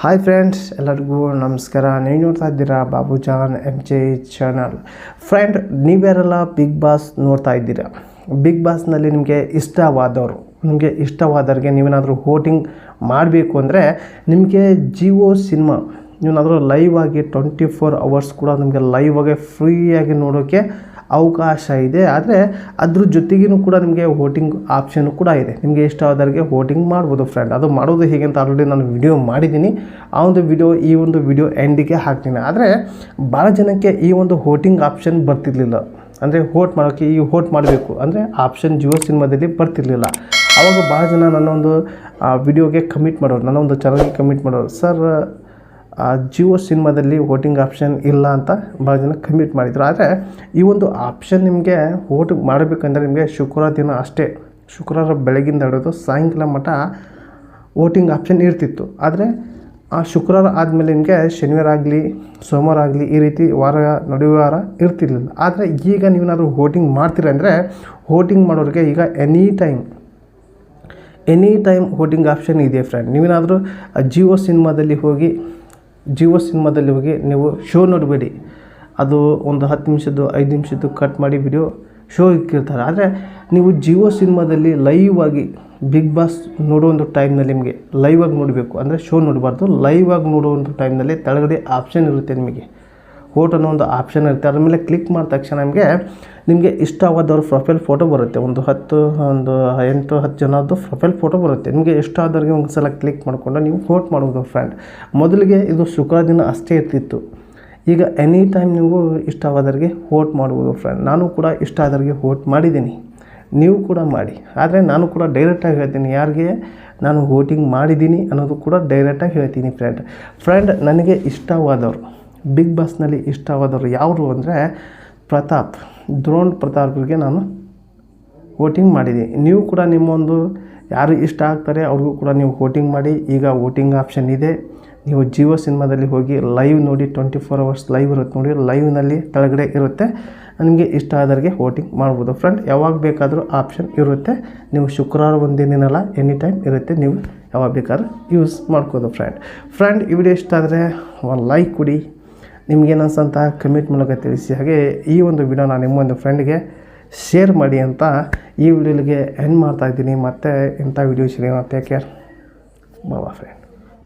Hi friends, ಎಲ್ಲರಿಗೂ ನಮಸ್ಕಾರ. ನೀವು ನೋಡ್ತಾ ಇದ್ದೀರಾ Babu John MJ channel. Friend, ನೀವ್ಯಾರೆಲ್ಲ ಬಿಗ್ ಬಾಸ್ ನೋಡ್ತಾ ಇದ್ದೀರಾ? ಬಿಗ್ ಬಾಸ್ನಲ್ಲಿ ನಿಮಗೆ ಇಷ್ಟವಾದವ್ರಿಗೆ ನೀವೇನಾದರೂ ವೋಟಿಂಗ್ ಮಾಡಬೇಕು ಅಂದರೆ ನಿಮಗೆ ಜಿಯೋ ಸಿನಿಮಾ ನೀವೇನಾದರೂ ಲೈವ್ ಆಗಿ 24 hours ಕೂಡ ನಿಮಗೆ ಲೈವ್ ಆಗಿ ಫ್ರೀಯಾಗಿ ನೋಡೋಕ್ಕೆ ಅವಕಾಶ ಇದೆ. ಆದರೆ ಅದ್ರ ಜೊತೆಗೂ ಕೂಡ ನಿಮಗೆ ವೋಟಿಂಗ್ ಆಪ್ಷನ್ ಕೂಡ ಇದೆ. ನಿಮಗೆ ಇಷ್ಟವಾದವರಿಗೆ ವೋಟಿಂಗ್ ಮಾಡ್ಬೋದು ಫ್ರೆಂಡ್. ಅದು ಮಾಡೋದು ಹೇಗೆ ಅಂತ ಆಲ್ರೆಡಿ ನಾನು ವಿಡಿಯೋ ಮಾಡಿದ್ದೀನಿ. ಆ ಒಂದು ವಿಡಿಯೋ ಎಂಡಿಗೆ ಹಾಕ್ತೀನಿ. ಆದರೆ ಭಾಳ ಜನಕ್ಕೆ ಈ ಒಂದು ವೋಟಿಂಗ್ ಆಪ್ಷನ್ ಬರ್ತಿರ್ಲಿಲ್ಲ. ಅಂದರೆ ವೋಟ್ ಮಾಡಬೇಕು ಅಂದರೆ ಆಪ್ಷನ್ ಜಿಯೋ ಸಿನಿಮಾದಲ್ಲಿ ಬರ್ತಿರ್ಲಿಲ್ಲ. ಆವಾಗ ಭಾಳ ಜನ ನನ್ನೊಂದು ವಿಡಿಯೋಗೆ ಕಮಿಟ್ ಮಾಡೋರು, ನನ್ನೊಂದು ಚಾನಲ್ಗೆ ಕಮಿಟ್ ಮಾಡೋರು, ಸರ್ ಜಿಯೋ ಸಿನಿಮಾದಲ್ಲಿ ವೋಟಿಂಗ್ ಆಪ್ಷನ್ ಇಲ್ಲ ಅಂತ ಭಾಳ ಜನ ಕಮಿಟ್ ಮಾಡಿದರು. ಆದರೆ ಈ ಒಂದು ಆಪ್ಷನ್ ನಿಮಗೆ ವೋಟ್ ಮಾಡಬೇಕಂದ್ರೆ ನಿಮಗೆ ಶುಕ್ರವಾರ ದಿನ ಅಷ್ಟೇ, ಶುಕ್ರವಾರ ಬೆಳಗಿಂದ ಹಿಡಿದು ಸಾಯಂಕಾಲ ಮಟ್ಟ ವೋಟಿಂಗ್ ಆಪ್ಷನ್ ಇರ್ತಿತ್ತು. ಆದರೆ ಆ ಶುಕ್ರವಾರ ಆದಮೇಲೆ ನಿಮಗೆ ಶನಿವಾರ ಆಗಲಿ ಸೋಮವಾರ ಆಗಲಿ ಈ ರೀತಿ ನಡುವಾರ ಇರ್ತಿರ್ಲಿಲ್ಲ. ಆದರೆ ಈಗ ನೀವೇನಾದರೂ ವೋಟಿಂಗ್ ಮಾಡ್ತೀರ ಅಂದರೆ ವೋಟಿಂಗ್ ಮಾಡೋರಿಗೆ ಈಗ ಎನಿ ಟೈಮ್ ವೋಟಿಂಗ್ ಆಪ್ಷನ್ ಇದೆ ಫ್ರೆಂಡ್. ನೀವೇನಾದರೂ ಜಿಯೋ ಸಿನಿಮಾದಲ್ಲಿ ಹೋಗಿ ನೀವು ಶೋ ನೋಡಬೇಡಿ. ಅದು ಒಂದು 10 ನಿಮಿಷದ್ದು 5 ನಿಮಿಷದ್ದು ಕಟ್ ಮಾಡಿ ವಿಡಿಯೋ ಶೋ ಇಕ್ಕಿರ್ತಾರೆ. ಆದರೆ ನೀವು ಜಿಯೋ ಸಿನಿಮಾದಲ್ಲಿ ಲೈವ್ ಆಗಿ ಬಿಗ್ ಬಾಸ್ ನೋಡೋ ಒಂದು ಟೈಮ್ನಲ್ಲಿ ನಿಮಗೆ ಲೈವ್ ಆಗಿ ನೋಡಬೇಕು ಅಂದರೆ ಶೋ ನೋಡಬಾರ್ದು. ಲೈವ್ ಆಗಿ ನೋಡೋ ಒಂದು ಟೈಮ್ನಲ್ಲಿ ಕೆಳಗಡೆ ಆಪ್ಷನ್ ಇರುತ್ತೆ, ನಿಮಗೆ ವೋಟ್ ಅನ್ನೋ ಒಂದು ಆಪ್ಷನ್ ಇರುತ್ತೆ. ಅದ್ರ ಮೇಲೆ ಕ್ಲಿಕ್ ಮಾಡಿದ ತಕ್ಷಣ ನಿಮಗೆ ಇಷ್ಟವಾದವ್ರ ಪ್ರೊಫೈಲ್ ಫೋಟೋ ಬರುತ್ತೆ. ಒಂದು 8-10 ಜನದ್ದು ಪ್ರೊಫೈಲ್ ಫೋಟೋ ಬರುತ್ತೆ. ನಿಮಗೆ ಇಷ್ಟ ಆದವ್ರಿಗೆ ಒಂದು ಸಲ ಕ್ಲಿಕ್ ಮಾಡಿಕೊಂಡು ನೀವು ವೋಟ್ ಮಾಡ್ಬೋದು ಫ್ರೆಂಡ್. ಮೊದಲಿಗೆ ಇದು ಶುಕ್ರವಾರ ದಿನ ಅಷ್ಟೇ ಇರ್ತಿತ್ತು. ಈಗ ಎನಿ ಟೈಮ್ ನೀವು ಇಷ್ಟವಾದವ್ರಿಗೆ ವೋಟ್ ಮಾಡ್ಬೋದು ಫ್ರೆಂಡ್. ನಾನು ಕೂಡ ಇಷ್ಟ ಆದವ್ರಿಗೆ ವೋಟ್ ಮಾಡಿದ್ದೀನಿ, ನೀವು ಕೂಡ ಮಾಡಿ. ಆದರೆ ನಾನು ಕೂಡ ಡೈರೆಕ್ಟಾಗಿ ಹೇಳ್ತೀನಿ, ಯಾರಿಗೆ ನಾನು ವೋಟಿಂಗ್ ಮಾಡಿದ್ದೀನಿ ಅನ್ನೋದು ಕೂಡ ಡೈರೆಕ್ಟಾಗಿ ಹೇಳ್ತೀನಿ ಫ್ರೆಂಡ್. ನನಗೆ ಇಷ್ಟವಾದವರು ಬಿಗ್ ಬಾಸ್ನಲ್ಲಿ ಇಷ್ಟವಾದವರು ಯಾರು ಅಂದರೆ ದ್ರೋಣ್ ಪ್ರತಾಪ್ಗೆ ನಾನು ವೋಟಿಂಗ್ ಮಾಡಿದ್ದೀನಿ. ನೀವು ಕೂಡ ನಿಮ್ಮೊಂದು ಯಾರು ಇಷ್ಟ ಆಗ್ತಾರೆ ಅವ್ರಿಗೂ ಕೂಡ ನೀವು ವೋಟಿಂಗ್ ಮಾಡಿ. ಈಗ ವೋಟಿಂಗ್ ಆಪ್ಷನ್ ಇದೆ. ನೀವು ಜಿಯೋ ಸಿನಿಮಾದಲ್ಲಿ ಹೋಗಿ ಲೈವ್ ನೋಡಿ, 24 hours ಲೈವ್ ಇರುತ್ತೆ ನೋಡಿ. ಲೈವ್ನಲ್ಲಿ ಕೆಳಗಡೆ ಇರುತ್ತೆ, ನಿಮಗೆ ಇಷ್ಟ ಆದವ್ರಿಗೆ ವೋಟಿಂಗ್ ಮಾಡ್ಬೋದು ಫ್ರೆಂಡ್. ಯಾವಾಗ ಬೇಕಾದರೂ ಆಪ್ಷನ್ ಇರುತ್ತೆ. ನೀವು ಶುಕ್ರವಾರ ಒಂದಿನಲ್ಲ, ಎನಿ ಟೈಮ್ ಇರುತ್ತೆ, ನೀವು ಯಾವಾಗ ಬೇಕಾದ್ರೂ ಯೂಸ್ ಮಾಡ್ಕೋದು ಫ್ರೆಂಡ್. ಈ ವಿಡಿಯೋ ಇಷ್ಟ ಆದರೆ ಒಂದು ಲೈಕ್ ಕೊಡಿ, ನಿಮ್ಗೇನು ಅನ್ಸಂತ ಕಮೆಂಟ್ ಮೂಲಕ ತಿಳಿಸಿ. ಹಾಗೆ ಈ ಒಂದು ವಿಡಿಯೋನ ನಿಮ್ಮೊಂದು ಫ್ರೆಂಡ್ಗೆ ಶೇರ್ ಮಾಡಿ ಅಂತ ಈ ವಿಡಿಯೋಗೆ ಎಂಡ್ ಮಾಡ್ತಾಯಿದ್ದೀನಿ. ಮತ್ತು ಇಂಥ ವಿಡಿಯೋ ಸಿಗೋಣ. Take care, boy friend.